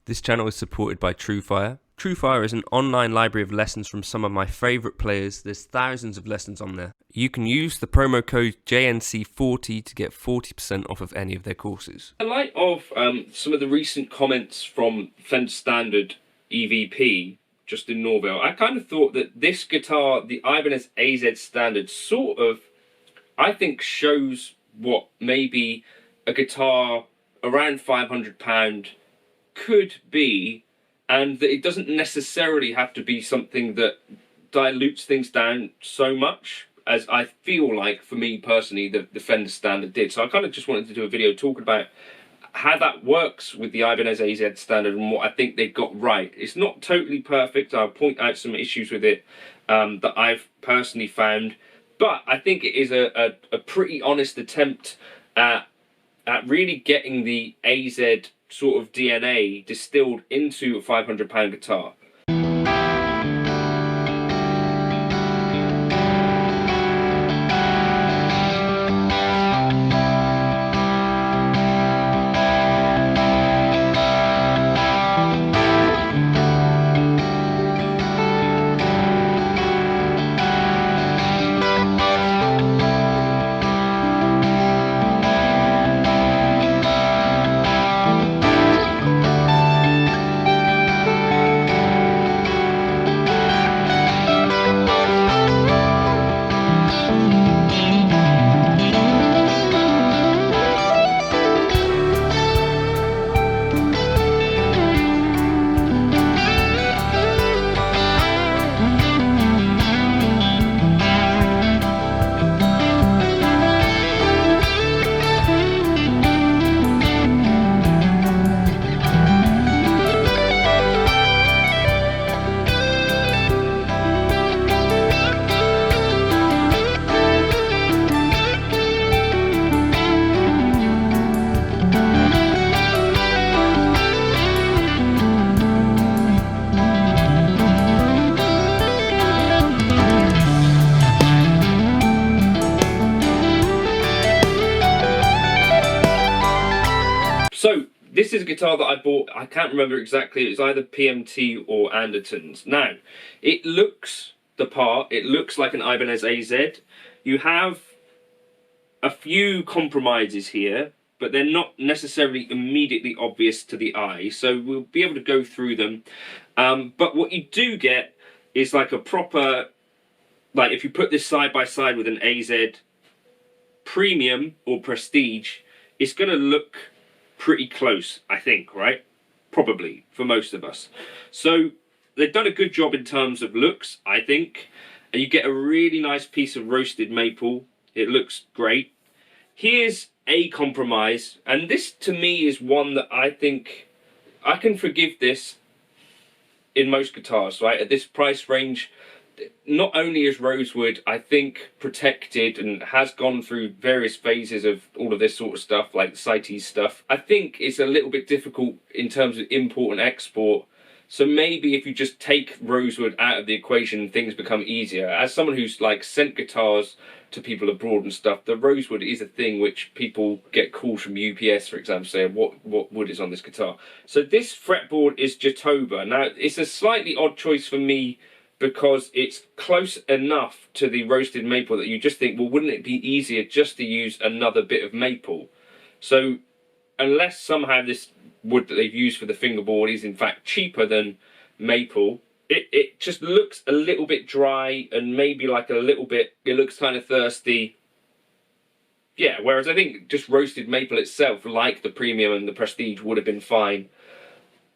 This channel is supported by Truefire. Truefire is an online library of lessons from some of my favourite players. There's thousands of lessons on there. You can use the promo code JNC40 to get 40% off of any of their courses. In light of some of the recent comments from Fender Standard EVP, Justin Norville, I kind of thought that this guitar, the Ibanez AZ Standard, sort of, I think, shows what maybe a guitar around £500 could be, and that it doesn't necessarily have to be something that dilutes things down so much as I feel like, for me personally, the Fender Standard did. So I kind of just wanted to do a video talking about how that works with the Ibanez AZ Standard and what I think they got right. It's not totally perfect. I'll point out some issues with it that I've personally found, but I think it is a pretty honest attempt at really getting the AZ sort of DNA distilled into a £500 guitar. So, this is a guitar that I bought, I can't remember exactly, it was either PMT or Anderton's. Now, it looks the part, it looks like an Ibanez AZ. You have a few compromises here, but they're not necessarily immediately obvious to the eye, so we'll be able to go through them. But what you do get is like a proper, like if you put this side by side with an AZ Premium or Prestige, it's going to look pretty close, I think, right? Probably, for most of us. So, they've done a good job in terms of looks, I think. And you get a really nice piece of roasted maple. It looks great. Here's a compromise, and this to me is one that I think I can forgive this in most guitars, right? At this price range, not only is rosewood, I think, protected and has gone through various phases of all of this sort of stuff, like the CITES stuff. I think it's a little bit difficult in terms of import and export. So maybe if you just take rosewood out of the equation, things become easier. As someone who's like sent guitars to people abroad and stuff, the rosewood is a thing which people get calls from UPS, for example, saying what wood is on this guitar. So this fretboard is Jatoba. Now, it's a slightly odd choice for me, because it's close enough to the roasted maple that you just think, well, wouldn't it be easier just to use another bit of maple? So unless somehow this wood that they've used for the fingerboard is in fact cheaper than maple, it just looks a little bit dry and maybe like a little bit, it looks kind of thirsty. Yeah, whereas I think just roasted maple itself, like the Premium and the Prestige, would have been fine.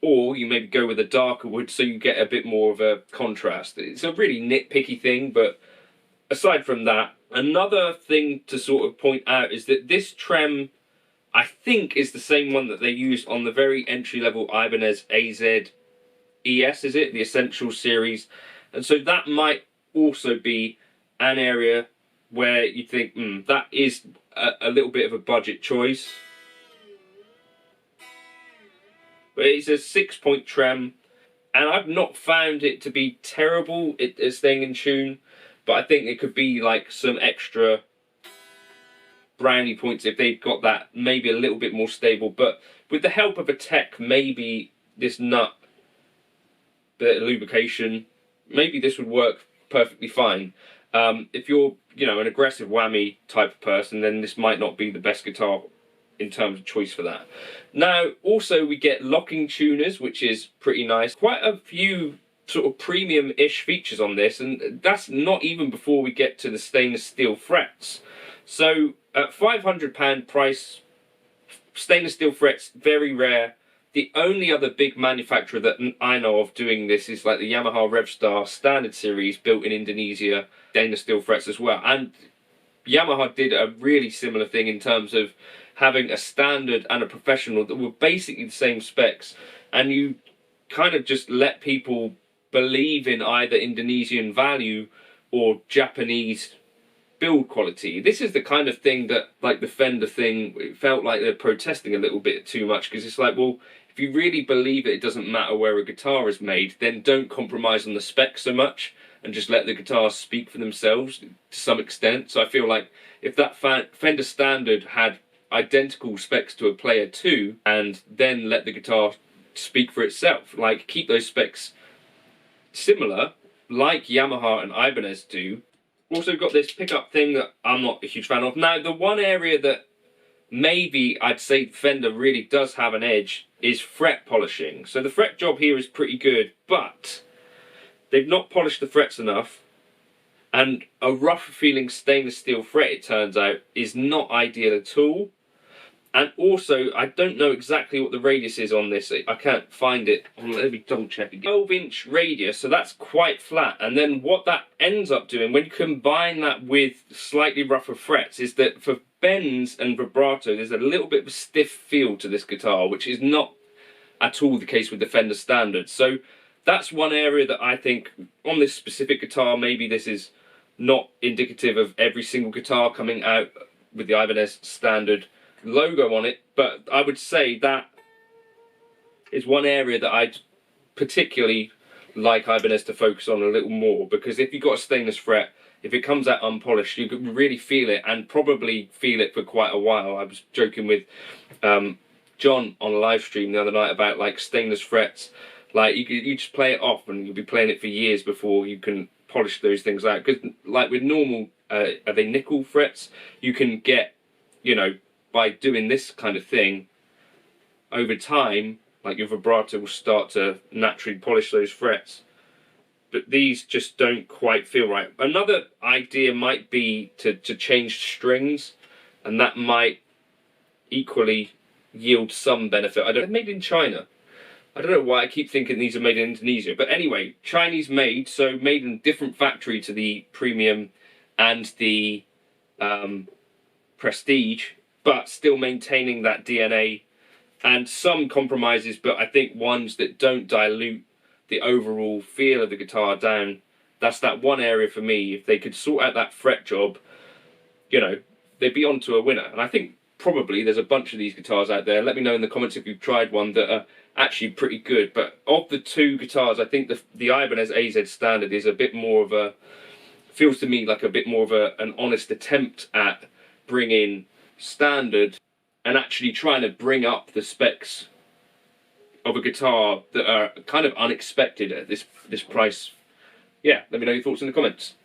Or you maybe go with a darker wood so you get a bit more of a contrast. It's a really nitpicky thing, but aside from that, another thing to sort of point out is that this trem, I think, is the same one that they used on the very entry-level Ibanez AZ ES, is it? The Essential series. And so that might also be an area where you think, that is a little bit of a budget choice. But it's a 6-point trem, and I've not found it to be terrible at staying in tune, but I think it could be like some extra brownie points if they've got that maybe a little bit more stable. But with the help of a tech, maybe this nut, bit of lubrication, maybe this would work perfectly fine. If you're, you know, an aggressive whammy type of person, then this might not be the best guitar in terms of choice for that. Now, also we get locking tuners, which is pretty nice. Quite a few sort of premium-ish features on this, and that's not even before we get to the stainless steel frets. So at £500 price, stainless steel frets, very rare. The only other big manufacturer that I know of doing this is like the Yamaha Revstar Standard series, built in Indonesia, stainless steel frets as well. And Yamaha did a really similar thing in terms of having a standard and a professional that were basically the same specs, and you kind of just let people believe in either Indonesian value or Japanese build quality. This is the kind of thing that, like the Fender thing, it felt like they're protesting a little bit too much, because it's like, well, if you really believe it doesn't matter where a guitar is made, then don't compromise on the specs so much and just let the guitars speak for themselves to some extent. So I feel like if that Fender Standard had identical specs to a Player 2 and then let the guitar speak for itself, like keep those specs similar like Yamaha and Ibanez do. Also got this pickup thing that I'm not a huge fan of. Now, the one area that maybe I'd say Fender really does have an edge is fret polishing. So the fret job here is pretty good, but they've not polished the frets enough, and a rough feeling stainless steel fret, it turns out, is not ideal at all. And also, I don't know exactly what the radius is on this. I can't find it. Let me double check again. 12-inch radius, so that's quite flat. And then what that ends up doing, when you combine that with slightly rougher frets, is that for bends and vibrato, there's a little bit of a stiff feel to this guitar, which is not at all the case with the Fender Standard. So that's one area that I think, on this specific guitar, maybe this is not indicative of every single guitar coming out with the Ibanez Standard logo on it, but I would say that is one area that I'd particularly like Ibanez to focus on a little more, because if you've got a stainless fret, if it comes out unpolished, you can really feel it, and probably feel it for quite a while. I was joking with John on a live stream the other night about like stainless frets. Like you just play it off and you'll be playing it for years before you can polish those things out. Because like with normal, are they nickel frets? You can get, you know, by doing this kind of thing, over time, like your vibrato will start to naturally polish those frets. But these just don't quite feel right. Another idea might be to change strings, and that might equally yield some benefit. They're made in China. I don't know why I keep thinking these are made in Indonesia. But anyway, Chinese made, so made in a different factory to the Premium and the Prestige, but still maintaining that DNA, and some compromises, but I think ones that don't dilute the overall feel of the guitar down. That's that one area for me. If they could sort out that fret job, you know, they'd be on to a winner. And I think probably there's a bunch of these guitars out there. Let me know in the comments if you've tried one that are actually pretty good. But of the two guitars, I think the Ibanez AZ Standard is a bit more of a, feels to me like a bit more of an honest attempt at bringing standard and actually trying to bring up the specs of a guitar that are kind of unexpected at this price. Yeah, let me know your thoughts in the comments.